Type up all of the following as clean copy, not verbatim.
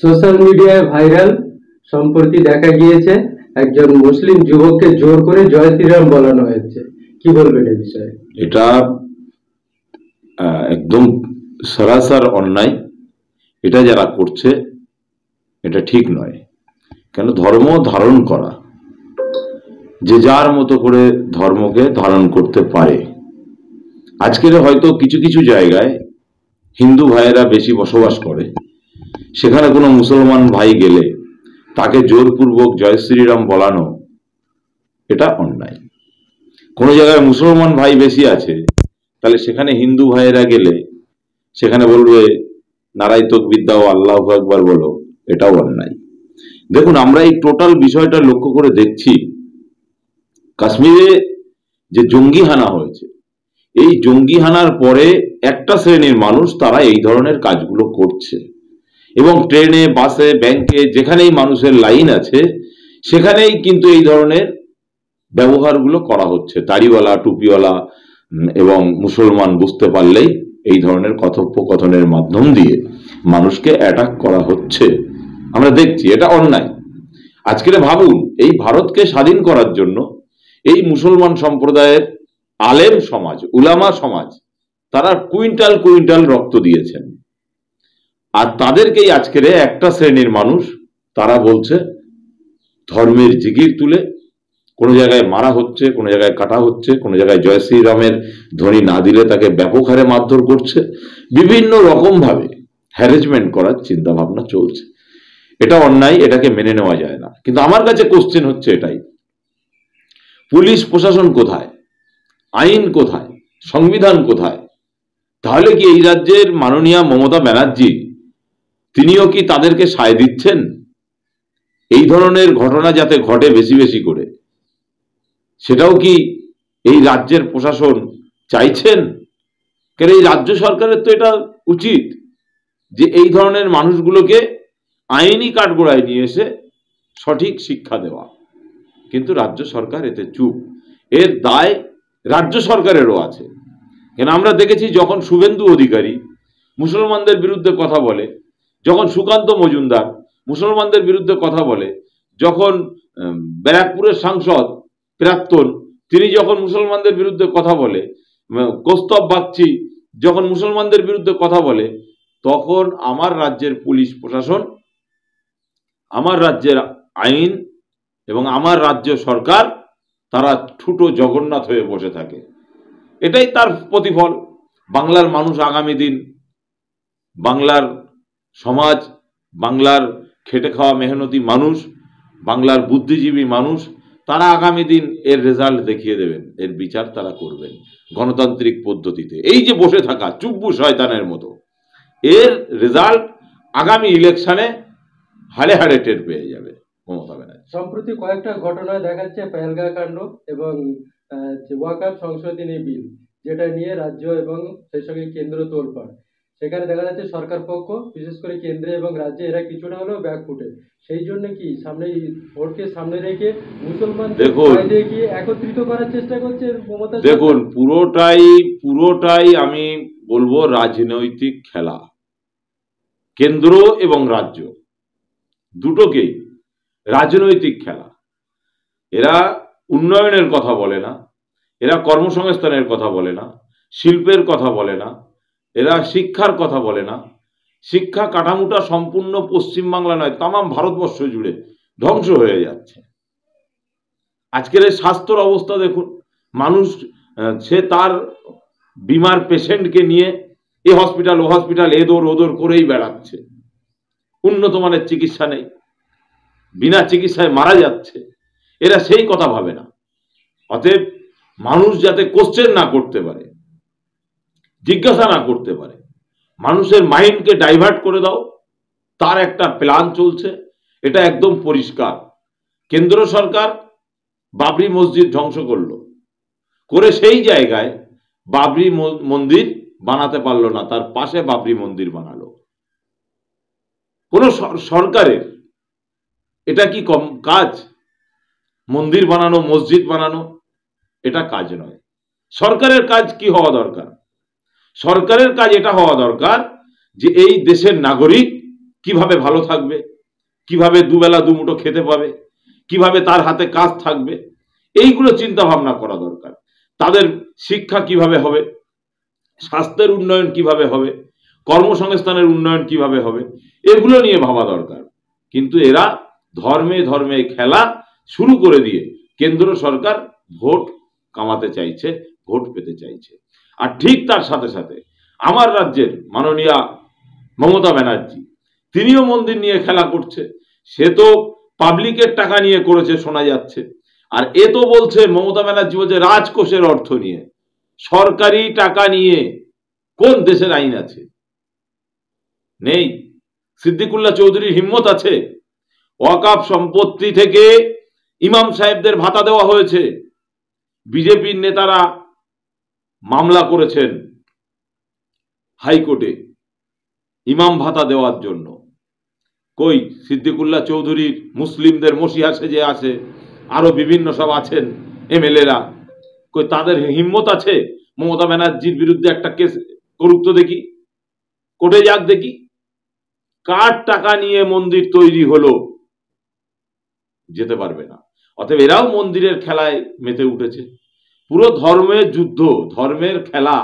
Social মিডিয়ায় viral সম্প্রতি দেখা গিয়েছে একজন মুসলিম যুবককে জোর করে জয় শ্রীরাম বলানো হয়েছে। কি বলবেন এই বিষয়ে? এটা একদম সরাসর অন্যায়। এটা যারা করছে এটা ঠিক নয়। কেন? ধর্ম ধারণ করা, যে যার মতো করে ধর্মকে ধারণ করতে পারে। আজকের হয়তো কিছু কিছু জায়গায় হিন্দু ভাইয়েরা বেশি বসবাস করে, সেখানে কোনো মুসলমান ভাই গেলে তাকে জোরপূর্বক জয় শ্রীরাম বলানো এটা অন্যায়। কোনো জায়গায় মুসলমান ভাই বেশি আছে, তাহলে সেখানে হিন্দু ভাইয়েরা গেলে সেখানে বলবে নারাই তকবীর দাও, আল্লাহু আকবার বলো, এটাও অন্যায়। দেখুন, আমরা এই টোটাল বিষয়টা লক্ষ্য করে দেখছি, কাশ্মীরে যে জঙ্গি হানা হয়েছে, এই জঙ্গি হানার পরে একটা শ্রেণীর মানুষ তারা এই ধরনের কাজগুলো করছে, এবং ট্রেনে, বাসে, ব্যাংকে যেখানেই মানুষের লাইন আছে সেখানেই কিন্তু এই ধরনের ব্যবহারগুলো করা হচ্ছে। দাড়িওয়ালা, টুপিওয়ালা এবং মুসলমান বুঝতে পারলেই এই ধরনের কথোপকথনের মাধ্যম দিয়ে মানুষকে অ্যাটাক করা হচ্ছে, আমরা দেখছি। এটা অন্যায়। আজকের ভাবুন, এই ভারতকে স্বাধীন করার জন্য এই মুসলমান সম্প্রদায়ের আলেম সমাজ, উলামা সমাজ, তারা কুইন্টাল কুইন্টাল রক্ত দিয়েছেন, আর তাদেরকেই আজকের একটা শ্রেণীর মানুষ তারা বলছে ধর্মের জিগির তুলে কোনো জায়গায় মারা হচ্ছে, কোনো জায়গায় কাটা হচ্ছে, কোনো জায়গায় জয় শ্রীরামের ধ্বনি না দিলে তাকে ব্যাপক হারে মারধর করছে, বিভিন্ন রকম ভাবে হ্যারাসমেন্ট করার চিন্তা ভাবনা চলছে। এটা অন্যায়, এটাকে মেনে নেওয়া যায় না। কিন্তু আমার কাছে কোশ্চেন হচ্ছে এটাই, পুলিশ প্রশাসন কোথায়, আইন কোথায়, সংবিধান কোথায়? তাহলে কি এই রাজ্যের মাননীয়া মমতা ব্যানার্জি তিনিও কি তাদেরকে সায় দিচ্ছেন এই ধরনের ঘটনা যাতে ঘটে বেশি বেশি করে? সেটাও কি এই রাজ্যের প্রশাসন চাইছেন? কারণ এই রাজ্য সরকারের তো এটা উচিত যে এই ধরনের মানুষগুলোকে আইনি কাঠগড়ায় নিয়ে এসে সঠিক শিক্ষা দেওয়া, কিন্তু রাজ্য সরকার এতে চুপ। এর দায় রাজ্য সরকারেরও আছে। কেন? আমরা দেখেছি যখন শুভেন্দু অধিকারী মুসলমানদের বিরুদ্ধে কথা বলে, যখন সুকান্ত মজুমদার মুসলমানদের বিরুদ্ধে কথা বলে, যখন ব্যারাকপুরের সাংসদ প্রাক্তন তিনি যখন মুসলমানদের বিরুদ্ধে কথা বলে, কৌস্তব বাগচি যখন মুসলমানদের বিরুদ্ধে কথা বলে, তখন আমার রাজ্যের পুলিশ প্রশাসন, আমার রাজ্যের আইন এবং আমার রাজ্য সরকার তারা ঠুটো জগন্নাথ হয়ে বসে থাকে। এটাই তার প্রতিফল। বাংলার মানুষ আগামী দিন, বাংলার সমাজ, বাংলার খেটে খাওয়া মেহনতি মানুষ, বাংলার বুদ্ধিজীবী মানুষ, তারা আগামী দিন এর রেজাল্ট দেখিয়ে দেবেন, এর বিচার তারা করবেন গণতান্ত্রিক পদ্ধতিতে। এই যে বসে থাকা চুব্বু শয়তানের মতো, এর রেজাল্ট আগামী ইলেকশনে হাড়ে হাড়ে টের পেয়ে যাবে মমতা ব্যানার্জি। সম্প্রতি কয়েকটা ঘটনা দেখাচ্ছে পেহেলগাঁও কাণ্ড এবং ওয়াকফ সংশোধনী বিল, যেটা নিয়ে রাজ্য এবং সেই সঙ্গে কেন্দ্র তোলপাড়। সেখানে দেখা যাচ্ছে সরকার পক্ষ, বিশেষ করে কেন্দ্রে এবং রাজ্যে, এরা কিছুটা হলেও ব্যাকফুটে। সেই জন্য কি সামনে ভোটকে সামনে রেখে মুসলমানদের কি একত্রিত করার চেষ্টা করছে মমতা? দেখুন, পুরোটাই আমি বলবো রাজনৈতিক খেলা। কেন্দ্র এবং রাজ্য দুটোকেই রাজনৈতিক খেলা। এরা উন্নয়নের কথা বলে না, এরা কর্মসংস্থানের কথা বলে না, শিল্পের কথা বলে না, এরা শিক্ষার কথা বলে না। শিক্ষা কাঠামোটা সম্পূর্ণ পশ্চিমবাংলা নয়, তাম ভারতবর্ষ জুড়ে ধ্বংস হয়ে যাচ্ছে। আজকের এই স্বাস্থ্যর অবস্থা দেখুন, মানুষ সে তার বিমার পেশেন্টকে নিয়ে এ হসপিটাল ও হসপিটাল এদোর ওদোর করেই বেড়াচ্ছে। উন্নত মানের চিকিৎসা নেই, বিনা চিকিৎসায় মারা যাচ্ছে। এরা সেই কথা ভাবে না। অতএব মানুষ যাতে কোশ্চেন না করতে পারে, জিজ্ঞাসা না করতে পারে, মানুষের মাইন্ডকে ডাইভার্ট করে দাও, তার একটা প্ল্যান চলছে। এটা একদম পরিষ্কার। কেন্দ্র সরকার বাবরি মসজিদ ধ্বংস করলো, করে সেই জায়গায় বাবরি মন্দির বানাতে পারলো না, তার পাশে বাবরি মন্দির বানালো। কোন সরকারের এটা কি কম কাজ? মন্দির বানানো, মসজিদ বানানো এটা কাজ নয়। সরকারের কাজ কি হওয়া দরকার? সরকারের কাজ এটা হওয়া দরকার যে এই দেশের নাগরিক কিভাবে ভালো থাকবে, কিভাবে দুবেলা দুমুঠো খেতে পাবে, কিভাবে তার হাতে কাজ থাকবে, এইগুলো চিন্তা ভাবনা করা দরকার। তাদের শিক্ষা কিভাবে হবে, স্বাস্থ্যের উন্নয়ন কিভাবে হবে, কর্মসংস্থানের উন্নয়ন কিভাবে হবে, এগুলো নিয়ে ভাবা দরকার। কিন্তু এরা ধর্মে ধর্মে খেলা শুরু করে দিয়ে কেন্দ্র সরকার ভোট কামাতে চাইছে, ভোট পেতে চাইছে। আর ঠিক তার সাথে সাথে আমার রাজ্যের মাননীয়া মমতা ব্যানার্জি, তিনিও মন্দির নিয়ে খেলা করছে। সে তো পাবলিকের টাকা নিয়ে করেছে শোনা যাচ্ছে, আর এ তো বলছে, মমতা ব্যানার্জি বলছে রাজকোষের অর্থ নিয়ে। সরকারি টাকা নিয়ে কোন দেশের আইন আছে? নেই। সিদ্দিকুল্লাহ চৌধুরীর হিম্মত আছে? ওয়াকাফ সম্পত্তি থেকে ইমাম সাহেবদের ভাতা দেওয়া হয়েছে। বিজেপির নেতারা মামলা করেছেন হাইকোর্টে ইমাম ভাতা দেওয়ার জন্য। কই সিদ্দিকুল্লাহ চৌধুরীর মুসলিমদের মসিহা সেজে আছে, আরো বিভিন্ন সব আছেন এমএলএরা, কই তাদের হিম্মত আছে মমতা ব্যানার্জির বিরুদ্ধে একটা কেস করুক তো দেখি, কোর্টে যাক দেখি। কার টাকা নিয়ে মন্দির তৈরি হলো? যেতে পারবে না। অতএব এরাও মন্দিরের খেলায় মেতে উঠেছে। পুরো ধর্মের যুদ্ধ, ধর্মের খেলা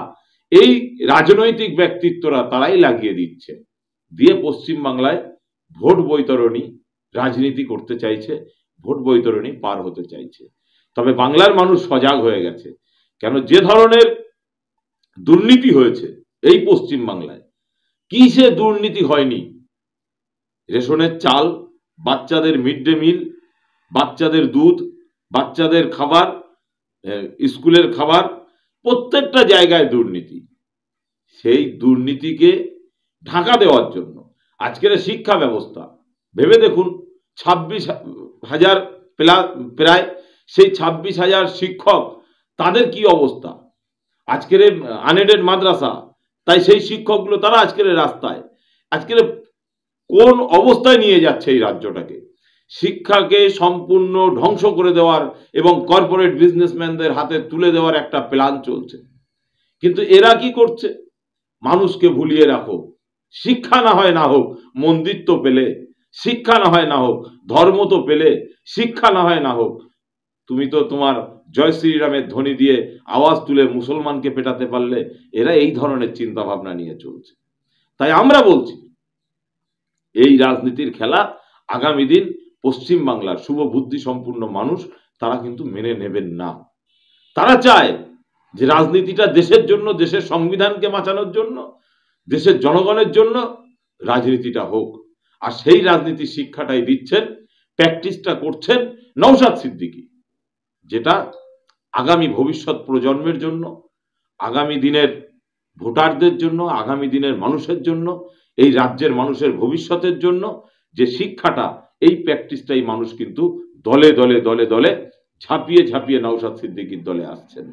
এই রাজনৈতিক ব্যক্তিত্বরা তারাই লাগিয়ে দিচ্ছে, দিয়ে পশ্চিম বাংলায় ভোট বৈতরণী রাজনীতি করতে চাইছে, ভোট বৈতরণী পার হতে চাইছে। তবে বাংলার মানুষ সজাগ হয়ে গেছে। কেন, যে ধরনের দুর্নীতি হয়েছে এই পশ্চিম বাংলায়, কি সে দুর্নীতি হয়নি? রেশনের চাল, বাচ্চাদের মিড ডে মিল, বাচ্চাদের দুধ, বাচ্চাদের খাবার, স্কুলের খাবার, প্রত্যেকটা জায়গায় দুর্নীতি। সেই দুর্নীতিকে ঢাকা দেওয়ার জন্য আজকের শিক্ষা ব্যবস্থা ভেবে দেখুন, 26,000 প্রায়, সেই 26,000 শিক্ষক, তাদের কি অবস্থা? আজকের আনএডেড মাদ্রাসা, তাই সেই শিক্ষকগুলো তারা আজকের রাস্তায়। আজকের কোন অবস্থায় নিয়ে যাচ্ছে এই রাজ্যটাকে? শিক্ষাকে সম্পূর্ণ ধ্বংস করে দেওয়ার এবং কর্পোরেট বিজনেসম্যানদের হাতে তুলে দেওয়ার একটা প্ল্যান চলছে। কিন্তু এরা কি করছে? মানুষকে ভুলিয়ে রাখো, শিক্ষা না হয় না হোক, মন্দির তো পেলে, শিক্ষা না হয় না হোক, ধর্ম তো পেলে, শিক্ষা না হয় না হোক, তুমি তো তোমার জয় শ্রীরামের ধ্বনি দিয়ে আওয়াজ তুলে মুসলমানকে পেটাতে পারলে। এরা এই ধরনের চিন্তা ভাবনা নিয়ে চলছে। তাই আমরা বলছি, এই রাজনীতির খেলা আগামী দিন পশ্চিম বাংলার শুভ বুদ্ধি সম্পূর্ণ মানুষ তারা কিন্তু মেনে নেবেন না। তারা চায় যে রাজনীতিটা দেশের জন্য, দেশের সংবিধানকে বাঁচানোর জন্য, দেশের জনগণের জন্য রাজনীতিটা হোক। আর সেই রাজনীতির শিক্ষাটাই দিচ্ছেন, প্র্যাকটিসটা করছেন নওশাদ সিদ্দিকী, যেটা আগামী ভবিষ্যৎ প্রজন্মের জন্য, আগামী দিনের ভোটারদের জন্য, আগামী দিনের মানুষের জন্য, এই রাজ্যের মানুষের ভবিষ্যতের জন্য যে শিক্ষাটা, এই প্র্যাকটিসটাই মানুষ কিন্তু দলে দলে দলে দলে ঝাঁপিয়ে ঝাঁপিয়ে নওশাদ সিদ্দিকীর দলে আসছেন।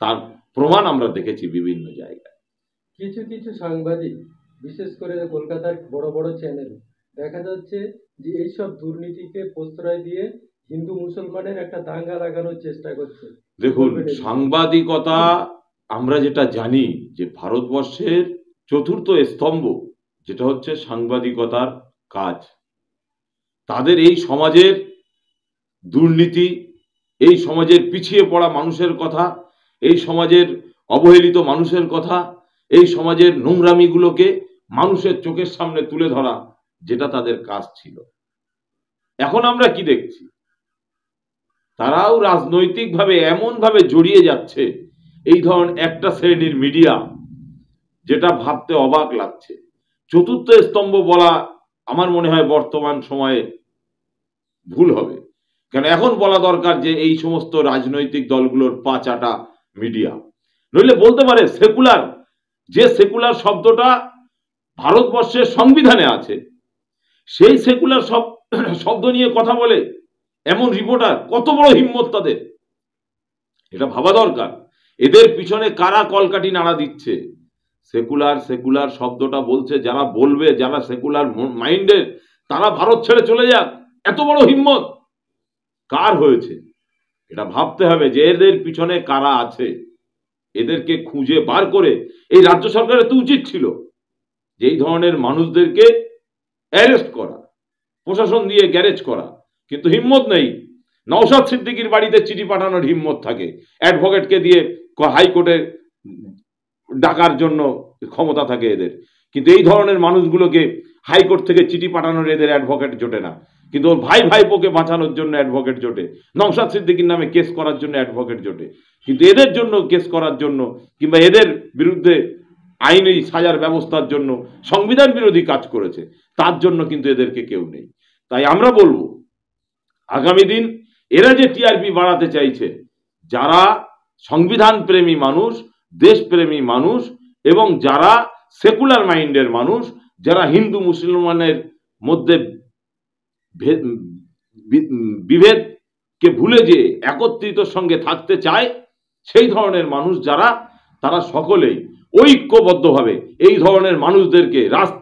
তার প্রমাণ আমরা দেখেছি বিভিন্ন জায়গায়। কিছু কিছু সাংবাদিক, বিশেষ করে কলকাতার বড় বড় চ্যানেল, দেখা যাচ্ছে যে এইসব দুর্নীতিকে প্রশ্রয় দিয়ে হিন্দু মুসলমানের একটা দাঙ্গা লাগানোর চেষ্টা করছে। দেখুন, সাংবাদিকতা আমরা যেটা জানি যে ভারতবর্ষের চতুর্থ স্তম্ভ, যেটা হচ্ছে সাংবাদিকতার কাজ। তাদের এই সমাজের দুর্নীতি, এই সমাজের পিছিয়ে পড়া মানুষের কথা, এই সমাজের অবহেলিত মানুষের কথা, এই সমাজের নোংরামিগুলোকে মানুষের চোখের সামনে তুলে ধরা, যেটা তাদের কাজ ছিল। এখন আমরা কি দেখছি? তারাও রাজনৈতিকভাবে এমনভাবে জড়িয়ে যাচ্ছে এই ধরনের একটা শ্রেণীর মিডিয়া, যেটা ভাবতে অবাক লাগছে। চতুর্থ স্তম্ভ বলা আমার মনে হয় বর্তমান সময়ে ভুল হবে। কেন, এখন বলা দরকার যে এই সমস্ত রাজনৈতিক দলগুলোর পা চাটা মিডিয়া। নইলে বলতে পারে সেকুলার, যে সেকুলার শব্দটা ভারতবর্ষের সংবিধানে আছে, সেই সেকুলার শব্দ নিয়ে কথা বলে এমন রিপোর্টার, কত বড় হিম্মত তাদের! এটা ভাবা দরকার। এদের পিছনে কারা কলকাঠি নাড়া দিচ্ছে? সেকুলার সেকুলার শব্দটা বলছে যারা বলবে, যারা সেকুলার মাইন্ডের, তারা ভারত ছেড়ে চলে যাক, এত বড় হিম্মত কার হয়েছে? এটা ভাবতে হবে যে এদের পিছনে কারা আছে। এদেরকে খুঁজে বার করে এই রাজ্য সরকারের তো উচিত ছিল যে এই ধরনের মানুষদেরকে অ্যারেস্ট করা, প্রশাসন দিয়ে গ্যারেজ করা, কিন্তু হিম্মত নেই। নওশাদ সিদ্দিকীর বাড়িতে চিঠি পাঠানোর হিম্মত থাকে, অ্যাডভোকেটকে দিয়ে হাইকোর্টে ডাকার জন্য ক্ষমতা থাকে এদের, কিন্তু এই ধরনের মানুষগুলোকে হাইকোর্ট থেকে চিঠি পাঠানোর এদের অ্যাডভোকেট জোটে না। কিন্তু ওর ভাই ভাইপোকে বাঁচানোর জন্য অ্যাডভোকেট জোটে, নওশাদ সিদ্দিকীর নামে কেস করার জন্য অ্যাডভোকেট জোটে, কিন্তু এদের জন্য কেস করার জন্য কিংবা এদের বিরুদ্ধে আইনি সাজার ব্যবস্থার জন্য সংবিধান বিরোধী কাজ করেছে, তার জন্য কিন্তু এদেরকে কেউ নেই। তাই আমরা বলবো আগামী দিন এরা যে টিআরপি বাড়াতে চাইছে, যারা সংবিধান প্রেমী মানুষ, দেশপ্রেমী মানুষ এবং যারা সেকুলার মাইন্ডের মানুষ, যারা হিন্দু মুসলমানের মধ্যে বিভেদকে ভুলে যে একত্রিত সঙ্গে থাকতে চায়, সেই ধরনের মানুষ যারা, তারা সকলেই ঐক্যবদ্ধভাবে এই ধরনের মানুষদেরকে রাস্তা